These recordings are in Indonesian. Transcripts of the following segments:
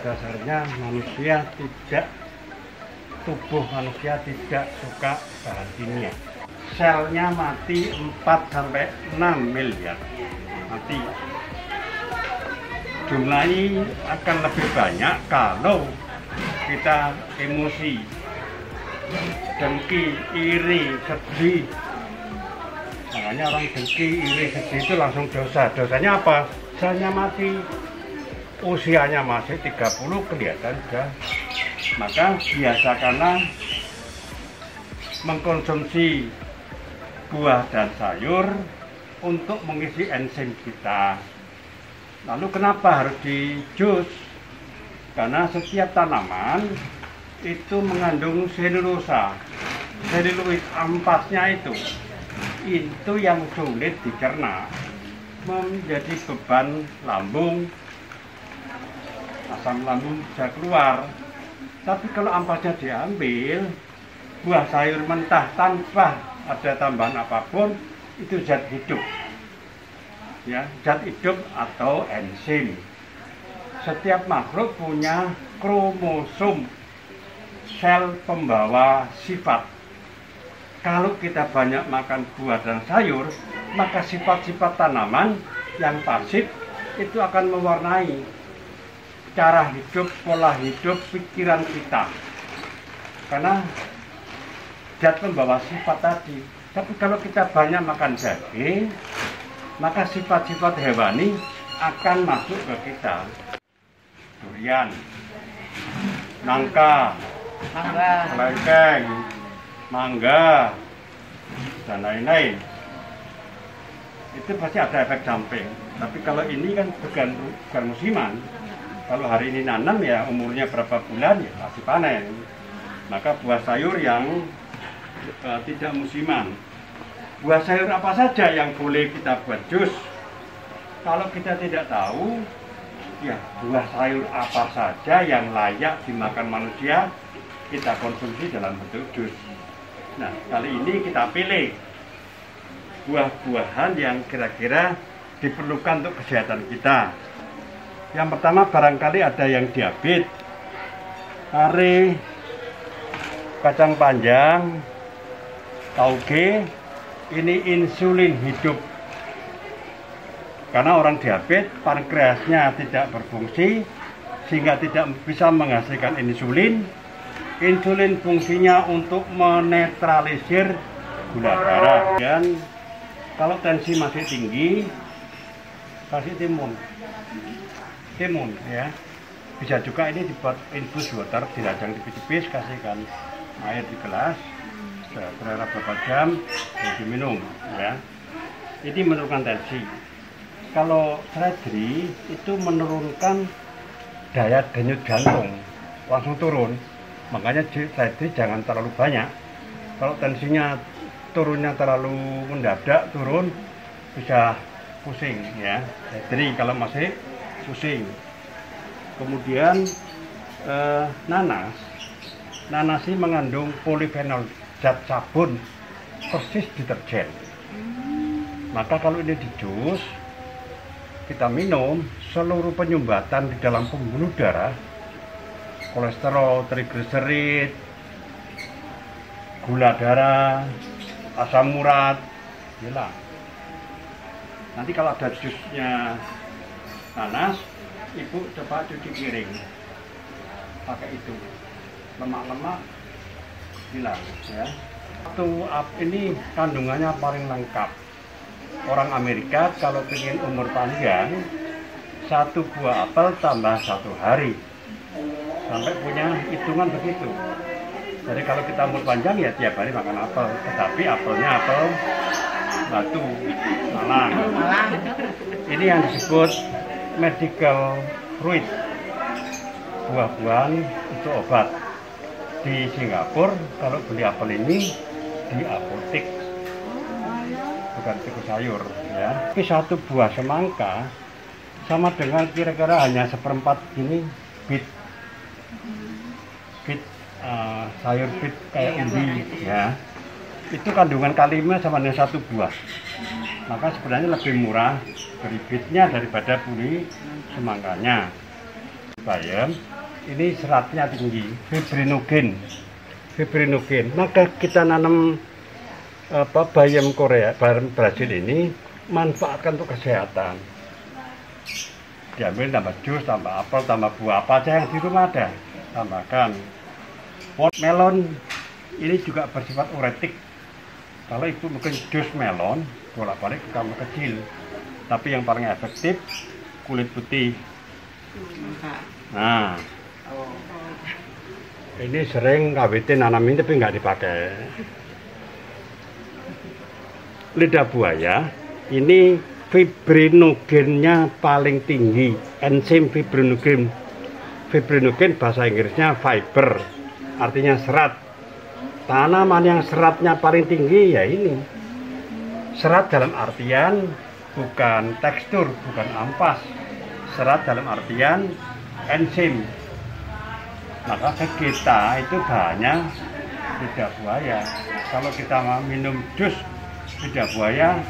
dasarnya tubuh manusia tidak suka bahan kimia. Selnya mati 4-6 miliar mati. Jumlah ini akan lebih banyak kalau kita emosi, dengki, iri, sedih. Makanya orang dengki, iri, sedih itu langsung dosa. Dosanya apa? Selnya mati, usianya masih 30 kelihatan sudah. Maka biasakanlah mengkonsumsi buah dan sayur untuk mengisi enzim kita. Lalu kenapa harus di jus? Karena setiap tanaman itu mengandung selulosa. Seluloid ampasnya itu yang sulit dicerna, menjadi beban lambung, asam lambung bisa keluar. Tapi kalau ampasnya diambil, buah sayur mentah tanpa ada tambahan apapun, itu zat hidup. Ya, zat hidup atau enzim. Setiap makhluk punya kromosom, sel pembawa sifat. Kalau kita banyak makan buah dan sayur, maka sifat-sifat tanaman yang pasif itu akan mewarnai cara hidup, pola hidup, pikiran kita. Karena zat pembawa sifat tadi. Tapi kalau kita banyak makan daging, maka sifat-sifat hewani akan masuk ke kita. Durian, nangka, kelengkeng, mangga, dan lain-lain. Itu pasti ada efek samping. Tapi kalau ini kan bukan musiman. Kalau hari ini nanam ya umurnya berapa bulan ya pasti panen. Maka buah sayur yang tidak musiman. Buah sayur apa saja yang boleh kita buat jus? Kalau kita tidak tahu, ya buah sayur apa saja yang layak dimakan manusia kita konsumsi dalam bentuk jus. Nah, kali ini kita pilih buah-buahan yang kira-kira diperlukan untuk kesehatan kita. Yang pertama barangkali ada yang diabetes, are, kacang panjang, tauge, ini insulin hidup. Karena orang diabetes, pankreasnya tidak berfungsi, sehingga tidak bisa menghasilkan insulin. Insulin fungsinya untuk menetralisir gula darah. Dan kalau tensi masih tinggi, kasih timun ya. Bisa juga ini dibuat infus water, dirajang tipis-tipis, kasihkan air di gelas, berharap beberapa jam, lalu diminum ya. Ini menurunkan tensi. Kalau seledri itu menurunkan daya denyut jantung, langsung turun. Makanya seledri jangan terlalu banyak. Kalau tensinya turunnya terlalu mendadak, bisa pusing ya. Seledri kalau masih pusing. Kemudian nanas ini mengandung polifenol, zat sabun, persis deterjen. Maka kalau ini di jus, kita minum, seluruh penyumbatan di dalam pembuluh darah, kolesterol, trigliserid, gula darah, asam urat, hilang. Nanti kalau ada jusnya nanas, ibu coba cuci piring, pakai itu, lemak-lemak hilang ya. Ini kandungannya paling lengkap. Orang Amerika kalau ingin umur panjang, 1 buah apel tambah 1 hari, sampai punya hitungan begitu. Jadi kalau kita umur panjang ya tiap hari makan apel, tetapi apelnya apel batu, malang. Ini yang disebut medical fruit, buah-buahan itu obat. Di Singapura kalau beli apel ini di apotek, bukan toko sayur ya. Tapi 1 buah semangka sama dengan kira-kira hanya 1/4 gini bit sayur bit kayak ubi ya. Itu kandungan kaliumnya sama dengan 1 buah. Maka sebenarnya lebih murah beli bitnya daripada beli semangkanya. Bayam ini seratnya tinggi, fibrinogen. Maka kita nanam bayam Korea, bayam Brazil ini manfaatkan untuk kesehatan. Diambil tambah jus, tambah apel, tambah buah apa aja yang di rumah ada, tambahkan. Melon ini juga bersifat uretik. Kalau ibu mungkin jus melon bolak-balik ke kamar kecil, tapi yang paling efektif kulit putih. Nah, ini sering KWT nanamin tapi nggak dipakai. Lidah buaya ini fibrinogennya paling tinggi, enzim fibrinogen. Fibrinogen bahasa Inggrisnya fiber, artinya serat. Tanaman yang seratnya paling tinggi ya ini. Serat dalam artian bukan tekstur, bukan ampas. Serat dalam artian enzim. Maka ke kita itu banyak lidah buaya. Kalau kita mau minum jus lidah buaya,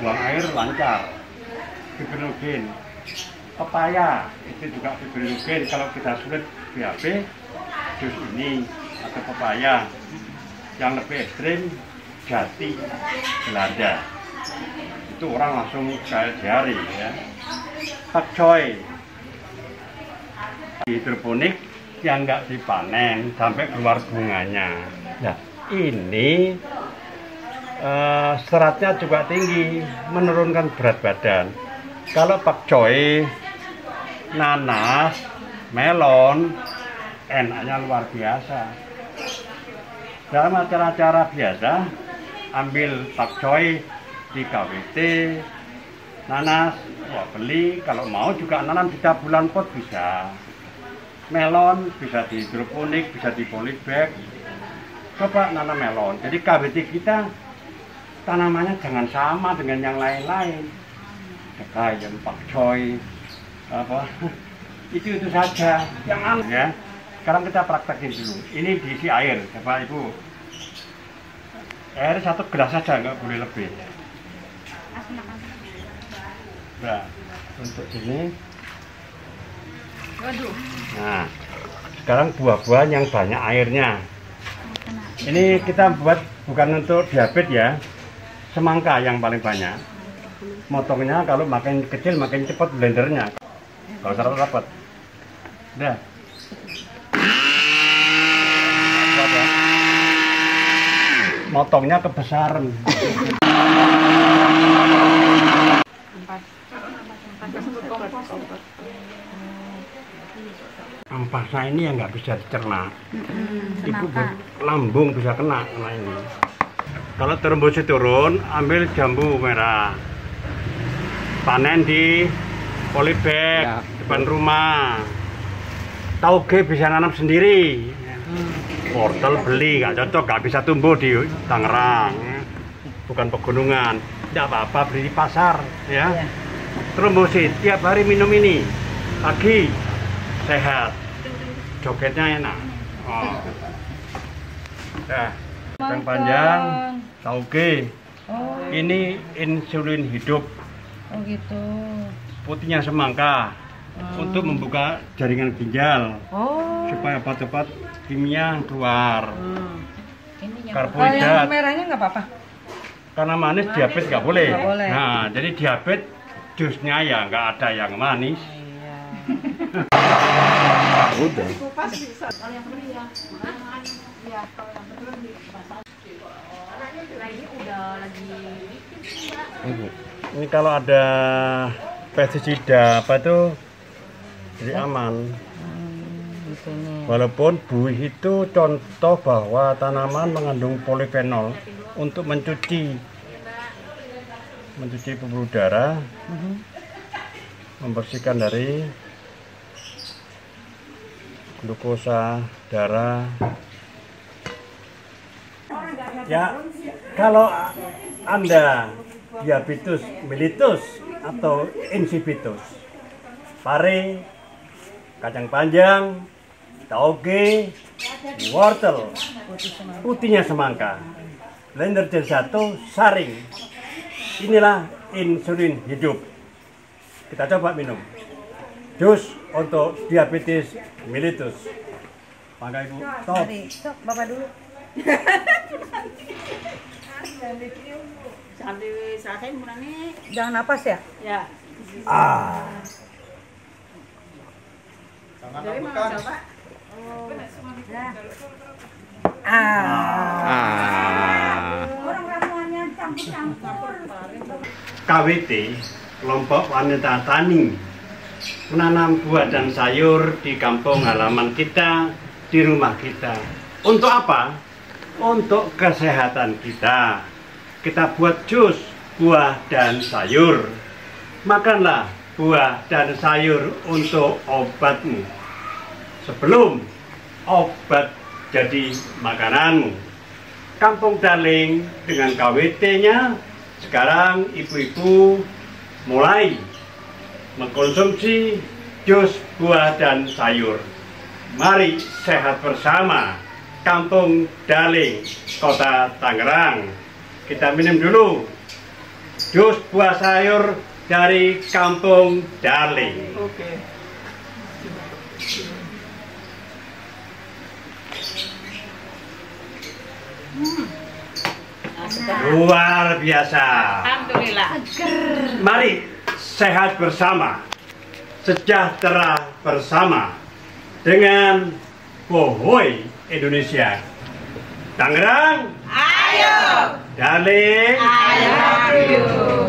buang air lancar. Fibrinogen. Pepaya itu juga fibrinogen. Kalau kita sulit BAB, jus ini atau pepaya. Yang lebih ekstrim jati Belanda, itu orang langsung kayak jari ya. Pakcoy hidroponik yang nggak dipanen sampai keluar bunganya. Nah ini seratnya juga tinggi, menurunkan berat badan. Kalau pakcoy, nanas, melon, enaknya luar biasa. Dalam acara-acara biasa, ambil pakcoy di KWT, nanas, ya beli. Kalau mau juga nanam di bulan pot bisa. Melon bisa di hidroponik, bisa di polybag. Coba nanam melon. Jadi KWT kita tanamannya jangan sama dengan yang lain-lain. Kayak pakcoy, apa? Itu saja. Yang aneh ya. Sekarang kita praktekin dulu. Ini diisi air, Bapak Ibu. Air 1 gelas saja, nggak boleh lebih. Nah, untuk ini. Nah, sekarang buah-buahan yang banyak airnya. Ini kita buat bukan untuk diabetes ya. Semangka yang paling banyak. Motongnya kalau makin kecil makin cepat blendernya. Kalau rapat-rapat. Udah. Motongnya kebesaran. Ampasnya ini yang nggak bisa dicerna. Itu lambung bisa kena ini. Kalau trombositnya turun, ambil jambu merah. Panen di polybag depan rumah. Tauge bisa nanam sendiri. Wortel beli, nggak cocok, nggak bisa tumbuh di Tangerang, bukan pegunungan. Tidak apa-apa, beli di pasar, ya. Trombosit, tiap hari minum ini, pagi sehat, jogetnya enak. Oh. Nah, kacang panjang, tauge, ini insulin hidup. Oh gitu. Putihnya semangka, untuk membuka jaringan ginjal. Supaya obat-obat kimia keluar. Karbohidrat. Yang merahnya nggak apa-apa. Karena manis diabetes nggak boleh. Nggak boleh. Nah, jadi diabetes jusnya ya nggak ada yang manis. Iya. Udah. Ini kalau ada pestisida apa itu jadi aman. Walaupun buih itu contoh bahwa tanaman mengandung polifenol untuk mencuci pembuluh darah, membersihkan dari glukosa darah. Ya, kalau Anda diabetes mellitus atau insipidus, pare, kacang panjang, tauge, wortel, putihnya semangka, blender jadi 1, saring. Inilah insulin hidup. Kita coba minum. Jus untuk diabetes mellitus. Mangga Ibu. Stop. Mari, stop, Bapak dulu. Sambil selesai mulanya. Jangan napas ya? Ya. Jadi mau coba. Orang ramuannya campur-campur. KWT, kelompok wanita tani, menanam buah dan sayur di kampung halaman kita, di rumah kita. Untuk apa? Untuk kesehatan kita. Kita buat jus buah dan sayur. Makanlah buah dan sayur untuk obatmu. Sebelum obat jadi makananmu. Kampung Darling dengan KWT-nya, sekarang ibu-ibu mulai mengkonsumsi jus buah dan sayur. Mari sehat bersama. Kampung Darling, Kota Tangerang. Kita minum dulu jus buah sayur dari Kampung Darling. Oke. Luar biasa. Alhamdulillah. Mari sehat bersama, sejahtera bersama dengan Bohoi Indonesia. Tangerang, Ayo. Darling, I love you.